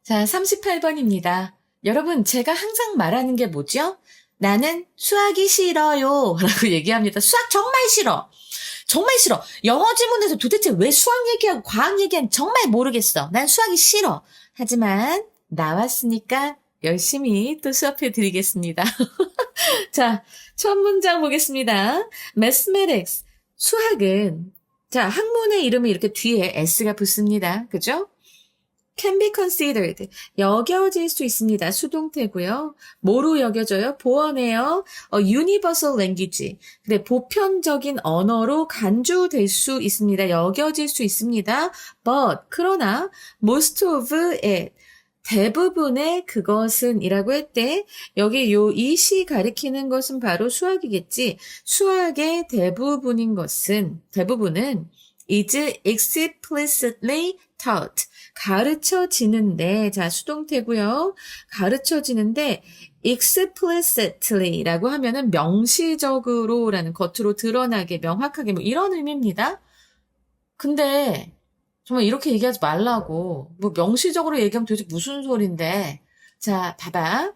자, 38번입니다. 여러분, 제가 항상 말하는 게 뭐죠? 나는 수학이 싫어요. 라고 얘기합니다. 수학 정말 싫어. 정말 싫어. 영어 지문에서 도대체 왜 수학 얘기하고 과학 얘기하는지 정말 모르겠어. 난 수학이 싫어. 하지만 나왔으니까 열심히 또 수업해 드리겠습니다. 자, 첫 문장 보겠습니다. Mathematics. 수학은, 자, 학문의 이름이 이렇게 뒤에 S가 붙습니다. 그죠? can be considered. 여겨질 수 있습니다. 수동태고요. 뭐로 여겨져요? 보어네요. universal language. 그래, 보편적인 언어로 간주될 수 있습니다. 여겨질 수 있습니다. but, 그러나, most of it. 대부분의 그것은 이라고 할 때, 여기 요 이시 가리키는 것은 바로 수학이겠지. 수학의 대부분은 is explicitly taught. 가르쳐지는데, 자, 수동태고요. 가르쳐지는데, explicitly라고 하면은 명시적으로라는 겉으로 드러나게, 명확하게, 뭐 이런 의미입니다. 근데, 정말 이렇게 얘기하지 말라고. 뭐 명시적으로 얘기하면 도대체 무슨 소린데. 자, 봐봐.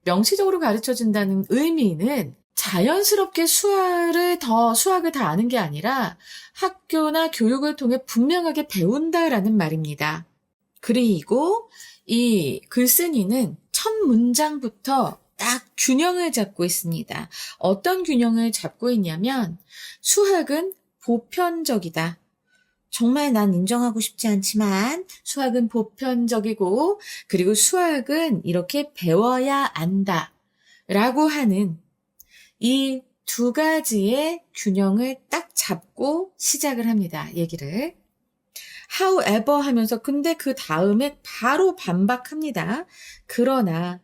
명시적으로 가르쳐진다는 의미는 자연스럽게 수학을 다 아는 게 아니라 학교나 교육을 통해 분명하게 배운다라는 말입니다. 그리고 이 글쓴이는 첫 문장부터 딱 균형을 잡고 있습니다. 어떤 균형을 잡고 있냐면 수학은 보편적이다. 정말 난 인정하고 싶지 않지만 수학은 보편적이고 그리고 수학은 이렇게 배워야 안다 라고 하는 이 두 가지의 균형을 딱 잡고 시작을 합니다. 얘기를. however 하면서 근데 그 다음에 바로 반박합니다. 그러나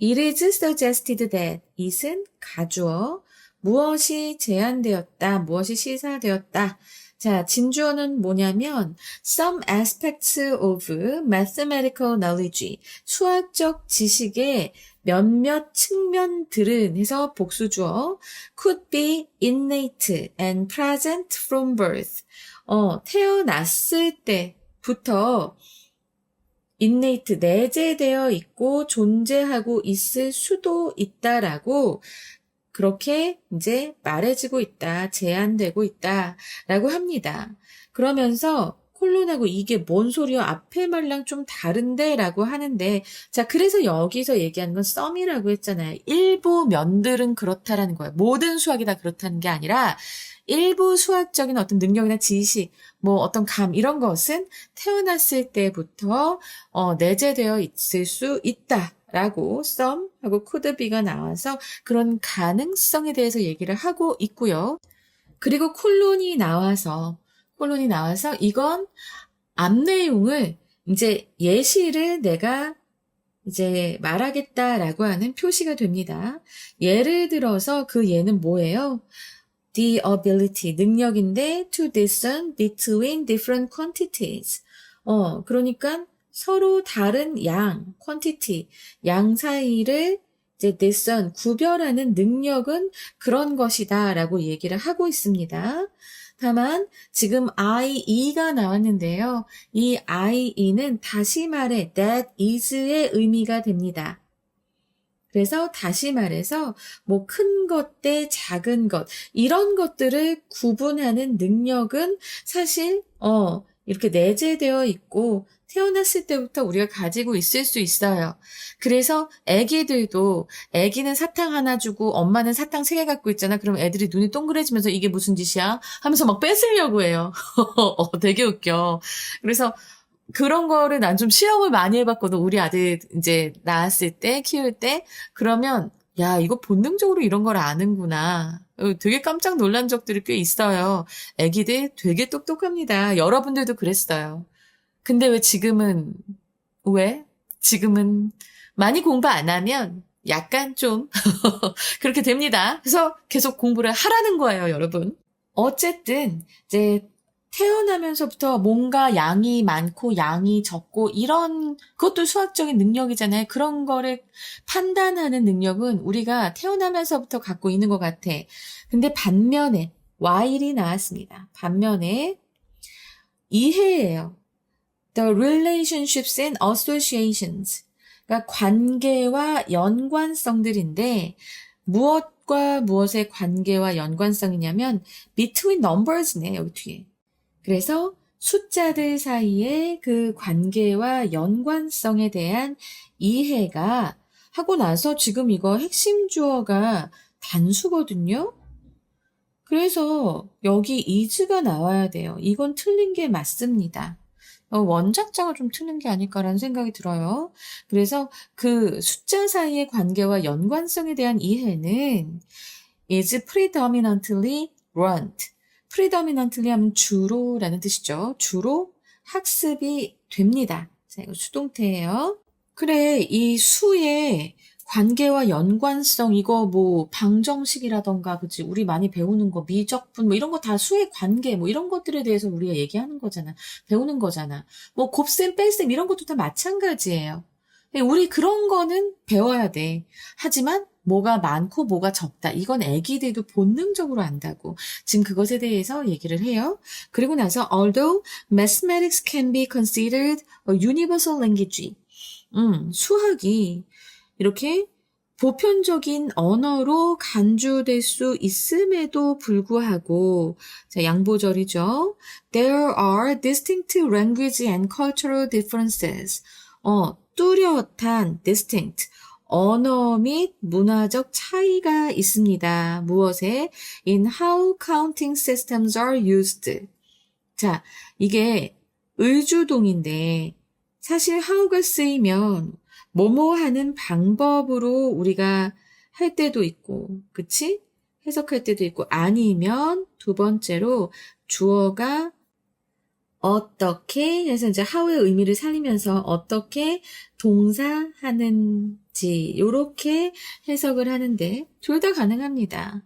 it is suggested that it은 가주어 무엇이 제한되었다, 무엇이 시사되었다. 자, 진주어는 뭐냐면 some aspects of mathematical knowledge, 수학적 지식의 몇몇 측면들은 해서 복수주어 could be innate and present from birth. 태어났을 때부터 innate, 내재되어 있고 존재하고 있을 수도 있다라고 그렇게 이제 말해지고 있다, 제한되고 있다라고 합니다. 그러면서 콜론하고 이게 뭔 소리야? 앞에 말랑 좀 다른데? 라고 하는데, 자, 그래서 여기서 얘기하는 건 썸이라고 했잖아요. 일부 면들은 그렇다라는 거예요. 모든 수학이 다 그렇다는 게 아니라, 일부 수학적인 어떤 능력이나 지식, 뭐 어떤 감, 이런 것은 태어났을 때부터, 내재되어 있을 수 있다. 라고 some하고 could be가 나와서 그런 가능성에 대해서 얘기를 하고 있고요. 그리고 콜론이 나와서 이건 앞 내용을 이제 예시를 내가 이제 말하겠다라고 하는 표시가 됩니다. 예를 들어서 그 예는 뭐예요? The ability, 능력인데 to discern between different quantities. 그러니까 서로 다른 양, quantity, 양 사이를 이제 discern, 구별하는 능력은 그런 것이다 라고 얘기를 하고 있습니다. 다만 지금 IE가 나왔는데요. 이 IE는 다시 말해 that is의 의미가 됩니다. 그래서 다시 말해서 뭐 큰 것 대 작은 것 이런 것들을 구분하는 능력은 사실 이렇게 내재되어 있고 태어났을 때부터 우리가 가지고 있을 수 있어요. 그래서 애기는 사탕 하나 주고 엄마는 사탕 3개 갖고 있잖아. 그럼 애들이 눈이 동그래지면서 이게 무슨 짓이야? 하면서 막 뺏으려고 해요. 되게 웃겨. 그래서 그런 거를 난 좀 시험을 많이 해봤거든. 우리 아들 이제 낳았을 때, 키울 때. 그러면 야, 이거 본능적으로 이런 걸 아는구나. 되게 깜짝 놀란 적들이 꽤 있어요. 애기들 되게 똑똑합니다. 여러분들도 그랬어요. 근데 왜? 지금은 많이 공부 안 하면 약간 좀 그렇게 됩니다. 그래서 계속 공부를 하라는 거예요, 여러분. 어쨌든 이제 태어나면서부터 뭔가 양이 많고 양이 적고 그것도 수학적인 능력이잖아요. 그런 거를 판단하는 능력은 우리가 태어나면서부터 갖고 있는 것 같아. 근데 반면에 while이 나왔습니다. 반면에 이해예요. The relationships and associations. 그러니까 관계와 연관성들인데 무엇과 무엇의 관계와 연관성이냐면 between numbers네, 여기 뒤에. 그래서 숫자들 사이의 그 관계와 연관성에 대한 이해가 하고 나서 지금 이거 핵심 주어가 단수거든요. 그래서 여기 is가 나와야 돼요. 이건 틀린 게 맞습니다. 원작자가 좀 틀린 게 아닐까라는 생각이 들어요. 그래서 그 숫자 사이의 관계와 연관성에 대한 이해는 is predominantly learned. predominantly 하면 주로라는 뜻이죠. 주로 학습이 됩니다. 자, 이거 수동태예요. 그래, 이 수의 관계와 연관성, 이거 뭐 방정식이라던가, 그치? 우리 많이 배우는 거, 미적분, 뭐 이런 거 다 수의 관계, 뭐 이런 것들에 대해서 우리가 얘기하는 거잖아. 배우는 거잖아. 뭐 곱셈, 뺄셈 이런 것도 다 마찬가지예요. 우리 그런 거는 배워야 돼. 하지만 뭐가 많고 뭐가 적다. 이건 애기들도 본능적으로 안다고. 지금 그것에 대해서 얘기를 해요. 그리고 나서 although mathematics can be considered a universal language. 수학이 이렇게 보편적인 언어로 간주될 수 있음에도 불구하고, 자, 양보절이죠. There are distinct language and cultural differences. 뚜렷한 distinct, 언어 및 문화적 차이가 있습니다. 무엇에? In how counting systems are used. 자, 이게 의주동인데 사실 how가 쓰이면 뭐뭐 하는 방법으로 우리가 할 때도 있고, 그치? 해석할 때도 있고, 아니면 두 번째로 주어가 어떻게 해서 이제 how의 의미를 살리면서 어떻게 동사하는지 요렇게 해석을 하는데 둘 다 가능합니다.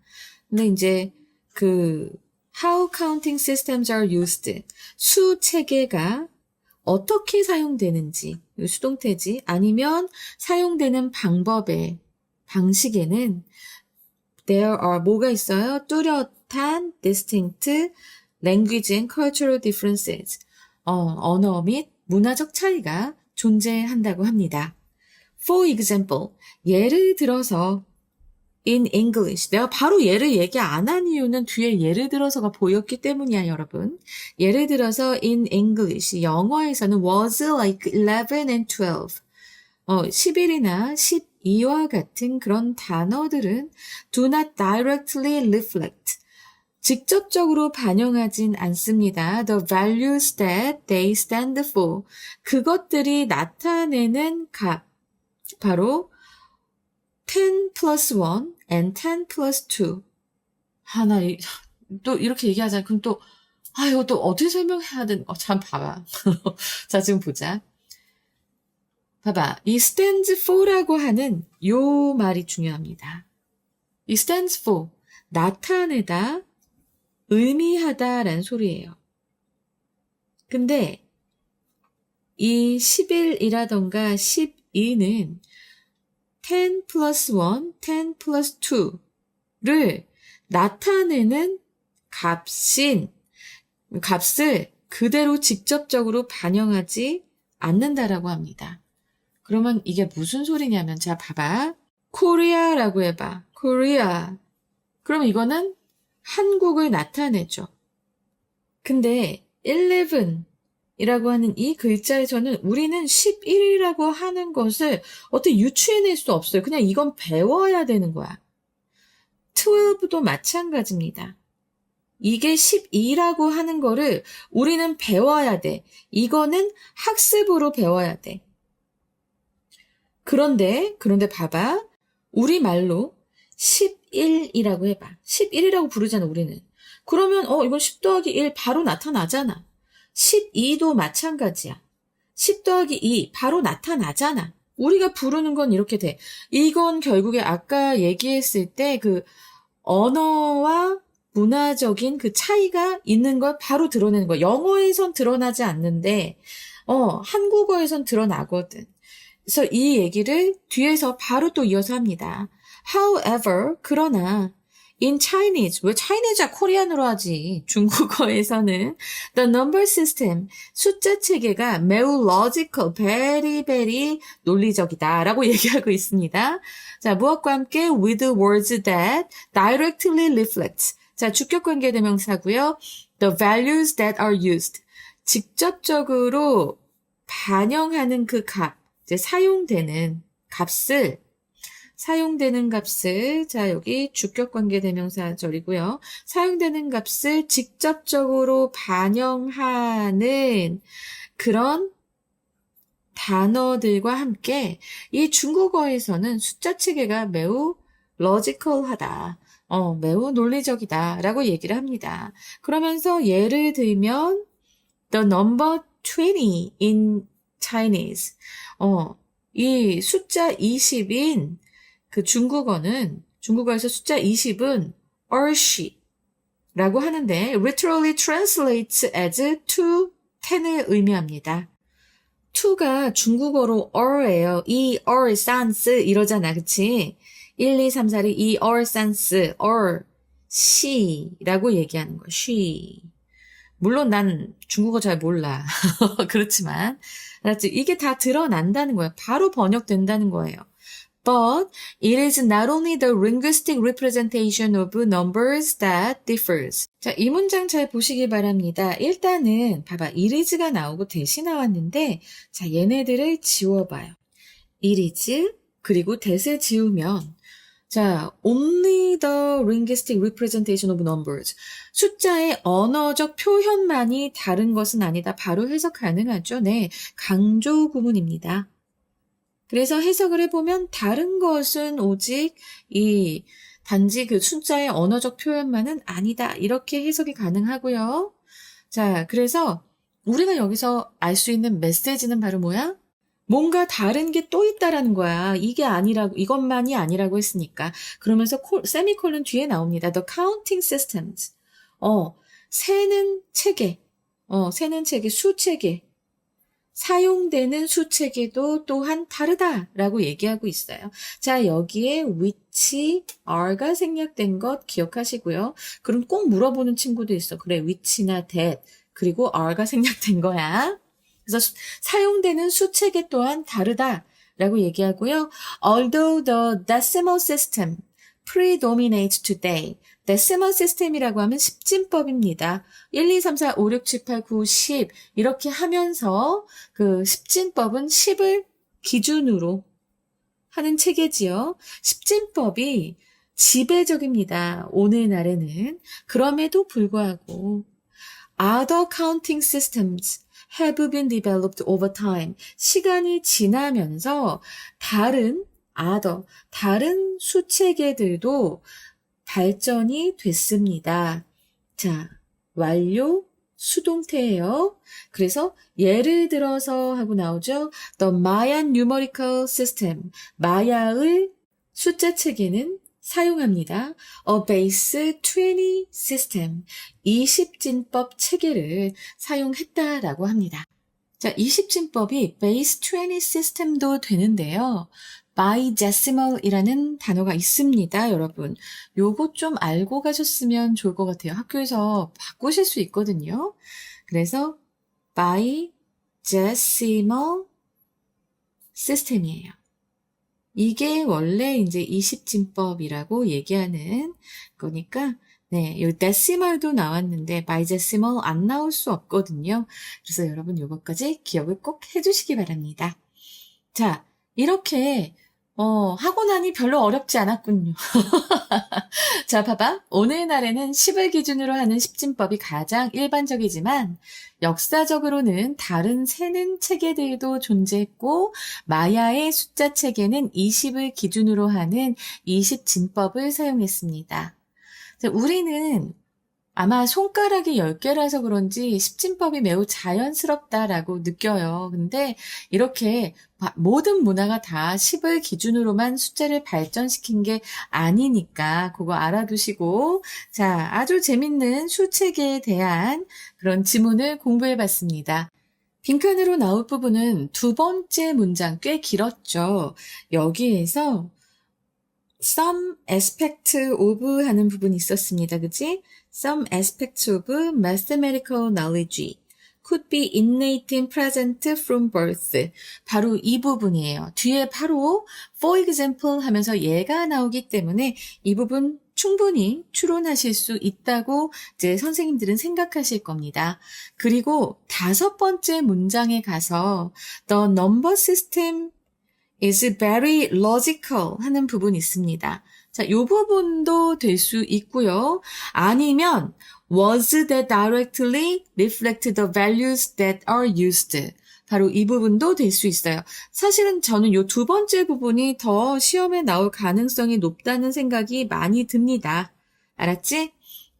근데 이제 그 how counting systems are used 수 체계가 어떻게 사용되는지 수동태지 아니면 사용되는 방식에는 there are 뭐가 있어요? 뚜렷한 distinct language and cultural differences 언어 및 문화적 차이가 존재한다고 합니다. For example, 예를 들어서 in English. 내가 바로 예를 얘기 안 한 이유는 뒤에 예를 들어서가 보였기 때문이야, 여러분. 예를 들어서 in English, 영어에서는 was like 11 and 12. 11이나 12와 같은 그런 단어들은 do not directly reflect. 직접적으로 반영하진 않습니다. The values that they stand for. 그것들이 나타내는 값. 바로 10 plus 1 and 10 plus 2. 나 또 이렇게 얘기하자. 그럼 또, 이거 또 어떻게 설명해야 되는, 참, 봐봐. 자, 지금 보자. 봐봐. 이 stands for라고 하는 요 말이 중요합니다. 이 stands for, 나타내다, 의미하다라는 소리예요. 근데 이 11이라던가 12는 10 plus 1, 10 plus 2를 나타내는 값을 그대로 직접적으로 반영하지 않는다라고 합니다. 그러면 이게 무슨 소리냐면, 자, 봐봐. 코리아라고 해봐. 코리아. 그럼 이거는 한국을 나타내죠. 근데 11이라고 하는 이 글자에서는 우리는 11이라고 하는 것을 어떻게 유추해낼 수 없어요. 그냥 이건 배워야 되는 거야. 12도 마찬가지입니다. 이게 12라고 하는 거를 우리는 배워야 돼. 이거는 학습으로 배워야 돼. 그런데 봐봐. 우리말로 11이라고 해봐. 11이라고 부르잖아, 우리는. 그러면 이건 10 더하기 1 바로 나타나잖아. 12도 마찬가지야. 10 더하기 2 바로 나타나잖아. 우리가 부르는 건 이렇게 돼. 이건 결국에 아까 얘기했을 때 그 언어와 문화적인 그 차이가 있는 걸 바로 드러내는 거야. 영어에선 드러나지 않는데 한국어에선 드러나거든. 그래서 이 얘기를 뒤에서 바로 또 이어서 합니다. However, 그러나 In Chinese, 왜 Chinese야 코리안으로 하지? 중국어에서는 the number system, 숫자 체계가 매우 logical, very 논리적이다 라고 얘기하고 있습니다. 자, 무엇과 함께 with words that directly reflect. 자, 주격관계 대명사고요. The values that are used. 직접적으로 반영하는 그 값, 이제 사용되는 값을 자, 여기 주격관계 대명사절이고요. 사용되는 값을 직접적으로 반영하는 그런 단어들과 함께 이 중국어에서는 숫자 체계가 매우 logical하다. 매우 논리적이다 라고 얘기를 합니다. 그러면서 예를 들면 the number 20 in Chinese. 이 숫자 20인 그 중국어에서 숫자 20은 20라고 하는데 literally translates as to 10을 의미합니다. 2가 중국어로 or예요. 이 or sans 이러잖아. 그치? 1, 2, 3, 4, 2 or sans or she라고 얘기하는 거야. she. 물론 난 중국어 잘 몰라. 그렇지만 알았지? 이게 다 드러난다는 거예요. 바로 번역된다는 거예요. But it is not only the linguistic representation of numbers that differs. 자, 이 문장 잘 보시기 바랍니다. 일단은 봐봐. it is가 나오고 that이 나왔는데 자, 얘네들을 지워봐요. it is 그리고 that을 지우면 자, only the linguistic representation of numbers. 숫자의 언어적 표현만이 다른 것은 아니다. 바로 해석 가능하죠. 네, 강조 구문입니다. 그래서 해석을 해보면 다른 것은 오직 단지 그 숫자의 언어적 표현만은 아니다. 이렇게 해석이 가능하고요. 자, 그래서 우리가 여기서 알 수 있는 메시지는 바로 뭐야? 뭔가 다른 게 또 있다라는 거야. 이것만이 아니라고 했으니까. 그러면서 세미콜론 뒤에 나옵니다. The counting systems. 세는 체계, 수체계. 사용되는 수체계도 또한 다르다라고 얘기하고 있어요. 자, 여기에 which, are가 생략된 것 기억하시고요. 그럼 꼭 물어보는 친구도 있어. 그래, which나 that, 그리고 are가 생략된 거야. 그래서 사용되는 수체계 또한 다르다라고 얘기하고요. Although the decimal system predominates today. 데시멀 시스템이라고 하면 십진법입니다. 1, 2, 3, 4, 5, 6, 7, 8, 9, 10 이렇게 하면서 그 십진법은 10을 기준으로 하는 체계지요. 십진법이 지배적입니다. 오늘날에는. 그럼에도 불구하고 other counting systems have been developed over time. 시간이 지나면서 다른 수체계들도 발전이 됐습니다. 자, 완료 수동태예요. 그래서 예를 들어서 하고 나오죠. The Mayan numerical system. 마야의 숫자 체계는 사용합니다. A base 20 system. 20진법 체계를 사용했다라고 합니다. 자, 20진법이 base 20 system도 되는데요. biDecimal이라는 단어가 있습니다, 여러분. 요거 좀 알고 가셨으면 좋을 것 같아요. 학교에서 바꾸실 수 있거든요. 그래서 biDecimal 시스템이에요. 이게 원래 이제 20진법이라고 얘기하는 거니까 네, 요 데시멀도 나왔는데 biDecimal 안 나올 수 없거든요. 그래서 여러분 요거까지 기억을 꼭 해주시기 바랍니다. 자, 이렇게 하고 나니 별로 어렵지 않았군요. 자, 봐봐. 오늘날에는 10을 기준으로 하는 십진법이 가장 일반적이지만 역사적으로는 다른 세는 체계들도 존재했고 마야의 숫자 체계는 20을 기준으로 하는 20진법을 사용했습니다. 자, 우리는 아마 손가락이 10개라서 그런지 십진법이 매우 자연스럽다라고 느껴요. 근데 이렇게 모든 문화가 다 10을 기준으로만 숫자를 발전시킨 게 아니니까 그거 알아두시고 자, 아주 재밌는 수체계에 대한 그런 지문을 공부해 봤습니다. 빈칸으로 나올 부분은 두 번째 문장 꽤 길었죠. 여기에서 some aspect of 하는 부분이 있었습니다. 그치? Some aspects of mathematical knowledge could be innate and present from birth. 바로 이 부분이에요. 뒤에 바로 for example 하면서 얘가 나오기 때문에 이 부분 충분히 추론하실 수 있다고 이제 선생님들은 생각하실 겁니다. 그리고 5번째 문장에 가서 the number system is very logical 하는 부분이 있습니다. 자, 이 부분도 될 수 있고요. 아니면 was that directly reflect the values that are used. 바로 이 부분도 될 수 있어요. 사실은 저는 이 2번째 부분이 더 시험에 나올 가능성이 높다는 생각이 많이 듭니다. 알았지?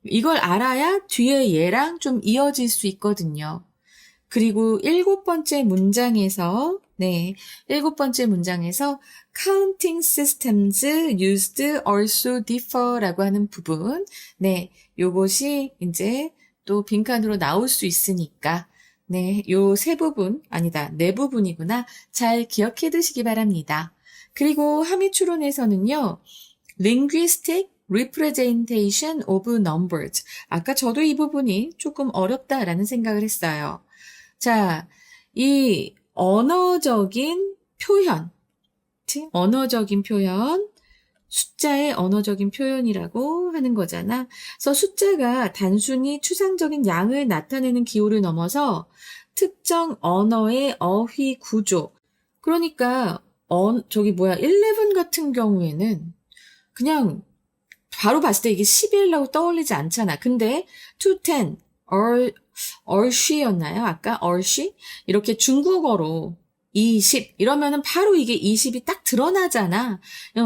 이걸 알아야 뒤에 얘랑 좀 이어질 수 있거든요. 그리고 7번째 문장에서 counting systems used also differ라고 하는 부분, 요것이 이제 또 빈칸으로 나올 수 있으니까, 요 3부분, 아니다, 4부분이구나. 잘 기억해 두시기 바랍니다. 그리고 함의 추론에서는요, linguistic representation of numbers. 아까 저도 이 부분이 조금 어렵다라는 생각을 했어요. 자, 이 언어적인 표현, 숫자의 언어적인 표현이라고 하는 거잖아. 그래서 숫자가 단순히 추상적인 양을 나타내는 기호를 넘어서 특정 언어의 어휘 구조. 그러니까 11 같은 경우에는 그냥 바로 봤을 때 이게 11이라고 떠올리지 않잖아. 근데 210, 얼쉬였나요? 아까 얼쉬? 이렇게 중국어로 20 이러면은 바로 이게 20이 딱 드러나잖아.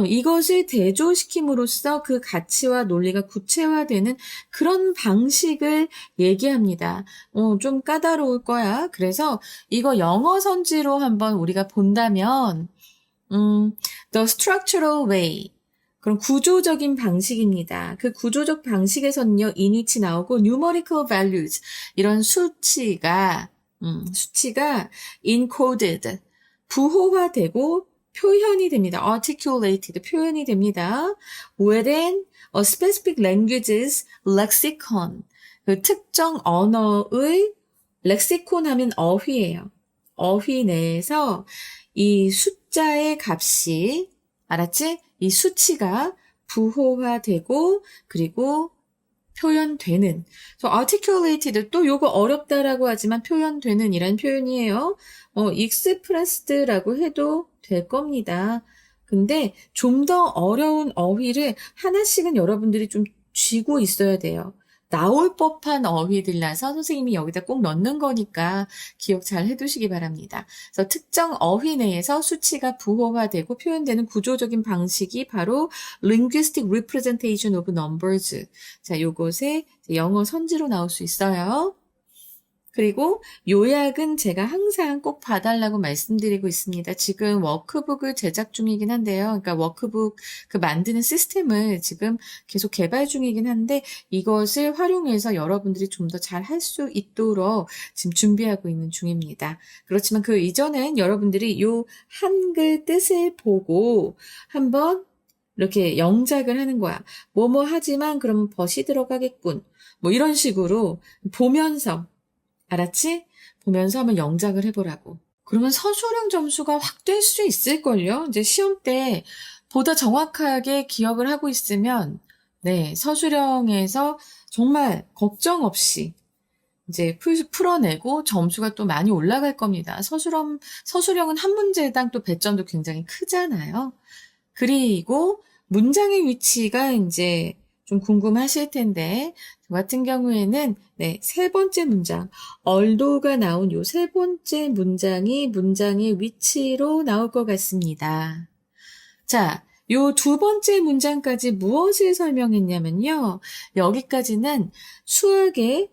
이것을 대조시킴으로써 그 가치와 논리가 구체화되는 그런 방식을 얘기합니다. 좀 까다로울 거야. 그래서 이거 영어 선지로 한번 우리가 본다면 the structural way 그럼 구조적인 방식입니다. 그 구조적 방식에서는요, init이 나오고 numerical values 이런 수치가 encoded 부호화되고 표현이 됩니다. articulated 표현이 됩니다. within a specific language's lexicon 그 특정 언어의 렉시콘 하면 어휘예요. 어휘 내에서 이 숫자의 값이 알았지? 이 수치가 부호화되고 그리고 표현되는. articulated 또 요거 어렵다라고 하지만 표현되는 이란 표현이에요. expressed라고 해도 될 겁니다. 근데 좀 더 어려운 어휘를 하나씩은 여러분들이 좀 쥐고 있어야 돼요. 나올 법한 어휘들라서 선생님이 여기다 꼭 넣는 거니까 기억 잘 해두시기 바랍니다. 그래서 특정 어휘 내에서 수치가 부호화되고 표현되는 구조적인 방식이 바로 linguistic representation of numbers. 자, 요것에 영어 선지로 나올 수 있어요. 그리고 요약은 제가 항상 꼭 봐달라고 말씀드리고 있습니다. 지금 워크북을 제작 중이긴 한데요. 그러니까 워크북 그 만드는 시스템을 지금 계속 개발 중이긴 한데 이것을 활용해서 여러분들이 좀 더 잘 할 수 있도록 지금 준비하고 있는 중입니다. 그렇지만 그 이전엔 여러분들이 요 한글 뜻을 보고 한번 이렇게 영작을 하는 거야. 뭐뭐 하지만 그러면 벗이 들어가겠군. 뭐 이런 식으로 보면서 알았지? 보면서 한번 영작을 해보라고. 그러면 서술형 점수가 확 될 수 있을걸요? 이제 시험 때 보다 정확하게 기억을 하고 있으면, 서술형에서 정말 걱정 없이 이제 풀어내고 점수가 또 많이 올라갈 겁니다. 서술형은 한 문제당 또 배점도 굉장히 크잖아요. 그리고 문장의 위치가 이제 좀 궁금하실 텐데, 저 같은 경우에는, 3번째 문장, 얼도가 나온 요 3번째 문장이 문장의 위치로 나올 것 같습니다. 자, 요 2번째 문장까지 무엇을 설명했냐면요. 여기까지는 수학의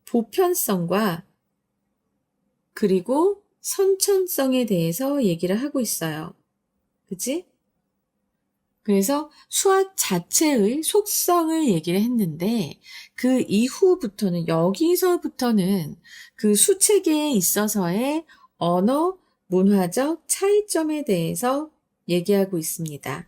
보편성과 그리고 선천성에 대해서 얘기를 하고 있어요. 그치? 그래서 수학 자체의 속성을 얘기를 했는데 그 이후부터는 여기서부터는 그 수체계에 있어서의 언어, 문화적 차이점에 대해서 얘기하고 있습니다.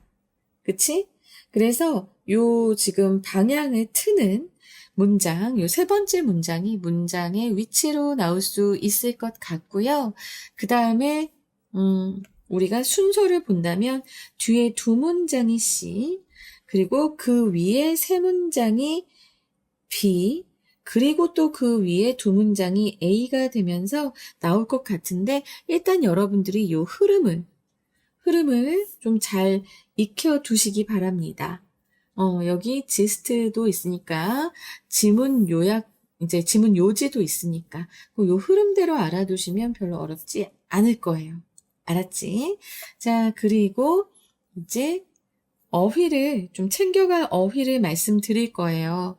그치? 그래서 요 지금 방향을 트는 문장, 요 세 번째 문장이 문장의 위치로 나올 수 있을 것 같고요. 그 다음에, 우리가 순서를 본다면 뒤에 두 문장이 C, 그리고 그 위에 세 문장이 B, 그리고 또 그 위에 두 문장이 A가 되면서 나올 것 같은데, 일단 여러분들이 요 흐름을 좀 잘 익혀 두시기 바랍니다. 여기 지스트도 있으니까, 지문 요약, 이제 지문 요지도 있으니까, 요 흐름대로 알아두시면 별로 어렵지 않을 거예요. 알았지? 자, 그리고 이제 어휘를, 좀 챙겨갈 어휘를 말씀드릴 거예요.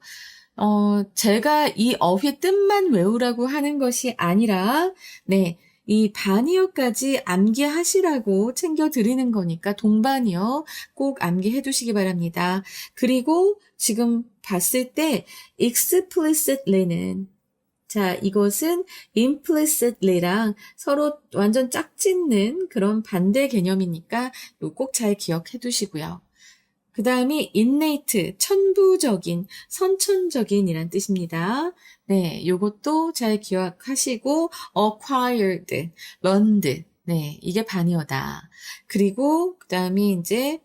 제가 이 어휘 뜻만 외우라고 하는 것이 아니라, 네, 이 반이어까지 암기하시라고 챙겨드리는 거니까 동반이어 꼭 암기해 두시기 바랍니다. 그리고 지금 봤을 때 explicitly는 자, 이것은 implicitly랑 서로 완전 짝짓는 그런 반대 개념이니까 꼭 잘 기억해 두시고요. 그 다음이 innate, 천부적인, 선천적인이란 뜻입니다. 네, 요것도 잘 기억하시고 acquired, learned, 네, 이게 반이어다. 그리고 그 다음이 이제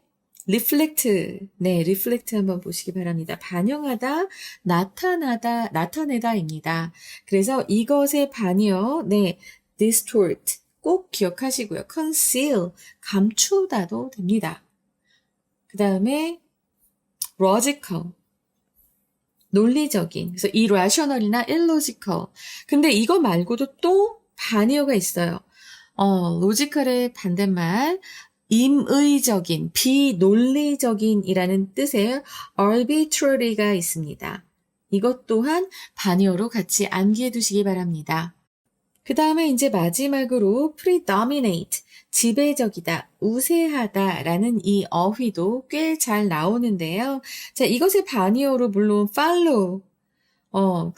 reflect, 네, reflect 한번 보시기 바랍니다. 반영하다, 나타나다, 나타내다입니다. 그래서 이것의 반이어, 네, distort, 꼭 기억하시고요. conceal, 감추다도 됩니다. 그 다음에 logical, 논리적인, 그래서 irrational이나 illogical. 근데 이거 말고도 또 반의어가 있어요. logical의 반대말, 임의적인, 비논리적인이라는 뜻의 arbitrary가 있습니다. 이것 또한 반의어로 같이 암기해 두시기 바랍니다. 그 다음에 이제 마지막으로 predominate, 지배적이다, 우세하다 라는 이 어휘도 꽤 잘 나오는데요. 자, 이것의 반의어로 물론 follow,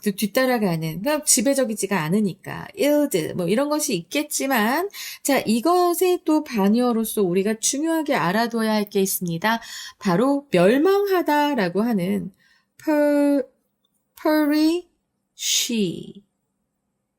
뒤따라가는, 그러니까 지배적이지가 않으니까, yield, 뭐 이런 것이 있겠지만, 자, 이것의 또 반의어로서 우리가 중요하게 알아둬야 할 게 있습니다. 바로 멸망하다라고 하는 perish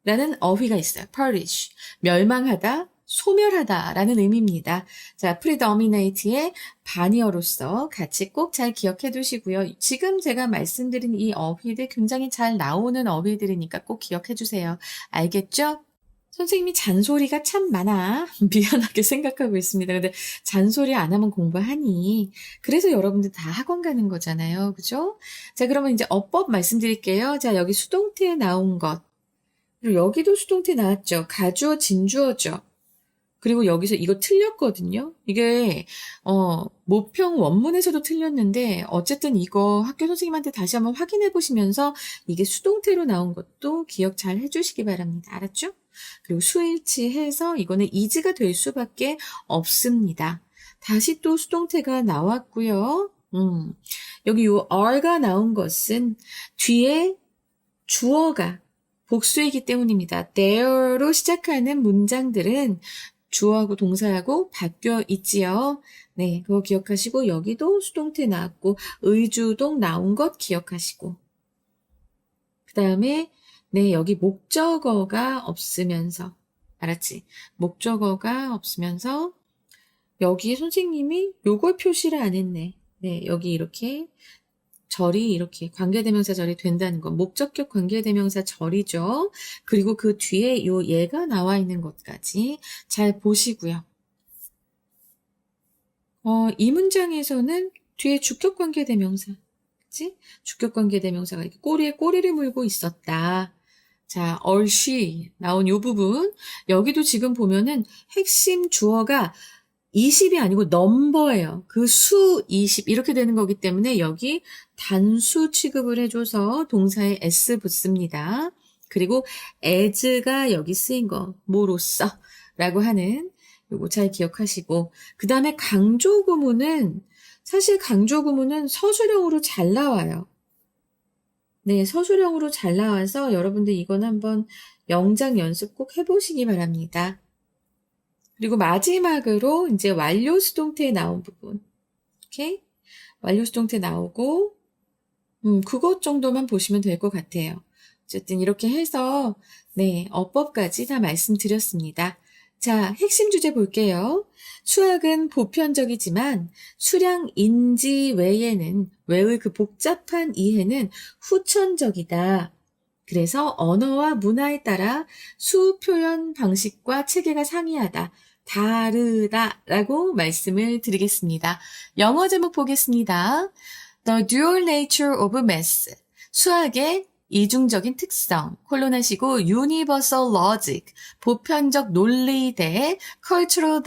라는 어휘가 있어요. perish, 멸망하다, 소멸하다 라는 의미입니다. 자, predominate의 반의어로서 같이 꼭 잘 기억해 두시고요. 지금 제가 말씀드린 이 어휘들 굉장히 잘 나오는 어휘들이니까 꼭 기억해 주세요. 알겠죠? 선생님이 잔소리가 참 많아. 미안하게 생각하고 있습니다. 근데 잔소리 안 하면 공부하니. 그래서 여러분들 다 학원 가는 거잖아요. 그죠? 자, 그러면 이제 어법 말씀드릴게요. 자, 여기 수동태에 나온 것. 그리고 여기도 수동태 나왔죠. 가주어, 진주어죠. 그리고 여기서 이거 틀렸거든요. 이게 모평 원문에서도 틀렸는데 어쨌든 이거 학교 선생님한테 다시 한번 확인해 보시면서 이게 수동태로 나온 것도 기억 잘 해주시기 바랍니다. 알았죠? 그리고 수일치해서 이거는 is가 될 수밖에 없습니다. 다시 또 수동태가 나왔고요. 여기 요 are가 나온 것은 뒤에 주어가 복수이기 때문입니다. there로 시작하는 문장들은 주어하고 동사하고 바뀌어 있지요. 네, 그거 기억하시고 여기도 수동태 나왔고 의주동 나온 것 기억하시고 그 다음에 네, 여기 목적어가 없으면서 알았지? 목적어가 없으면서 여기 선생님이 요걸 표시를 안 했네. 네, 여기 이렇게 절이 이렇게 관계대명사 절이 된다는 건 목적격 관계대명사 절이죠. 그리고 그 뒤에 요 얘가 나와 있는 것까지 잘 보시고요. 이 문장에서는 뒤에 주격 관계대명사, 그치? 주격 관계대명사가 이렇게 꼬리에 꼬리를 물고 있었다. 자, 얼씨 나온 요 부분 여기도 지금 보면은 핵심 주어가 20이 아니고 넘버예요. 그 수 20 이렇게 되는 거기 때문에 여기 단수 취급을 해줘서 동사에 s 붙습니다. 그리고 as가 여기 쓰인 거 뭐로써 라고 하는 요거 잘 기억하시고 그 다음에 강조구문은 사실 강조구문은 서술형으로 잘 나와요. 네, 서술형으로 잘 나와서 여러분들 이건 한번 영작 연습 꼭 해보시기 바랍니다. 그리고 마지막으로 이제 완료 수동태에 나온 부분. 오케이? 완료 수동태 나오고, 그것 정도만 보시면 될 것 같아요. 어쨌든 이렇게 해서, 네, 어법까지 다 말씀드렸습니다. 자, 핵심 주제 볼게요. 수학은 보편적이지만 수량 인지 외에는, 외의 그 복잡한 이해는 후천적이다. 그래서 언어와 문화에 따라 수 표현 방식과 체계가 상이하다. 다르다라고 말씀을 드리겠습니다. 영어 제목 보겠습니다. The dual nature of math. 수학의 이중적인 특성, 콜론하시고 universal logic, 보편적 논리 대 cultural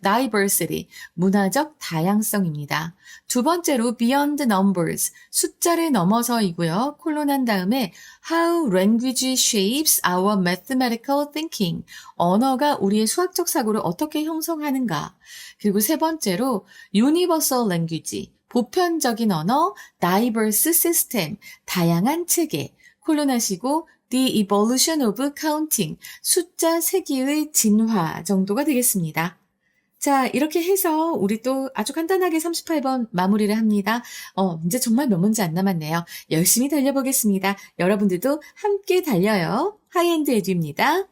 diversity, 문화적 다양성입니다. 두 번째로 beyond numbers, 숫자를 넘어서이고요. 콜론한 다음에 how language shapes our mathematical thinking, 언어가 우리의 수학적 사고를 어떻게 형성하는가. 그리고 세 번째로 universal language, 보편적인 언어, diverse system, 다양한 체계, 콜론하시고 the evolution of counting, 숫자 세기의 진화 정도가 되겠습니다. 자, 이렇게 해서 우리 또 아주 간단하게 38번 마무리를 합니다. 이제 정말 몇 문제 안 남았네요. 열심히 달려보겠습니다. 여러분들도 함께 달려요. 하이엔드 에듀입니다.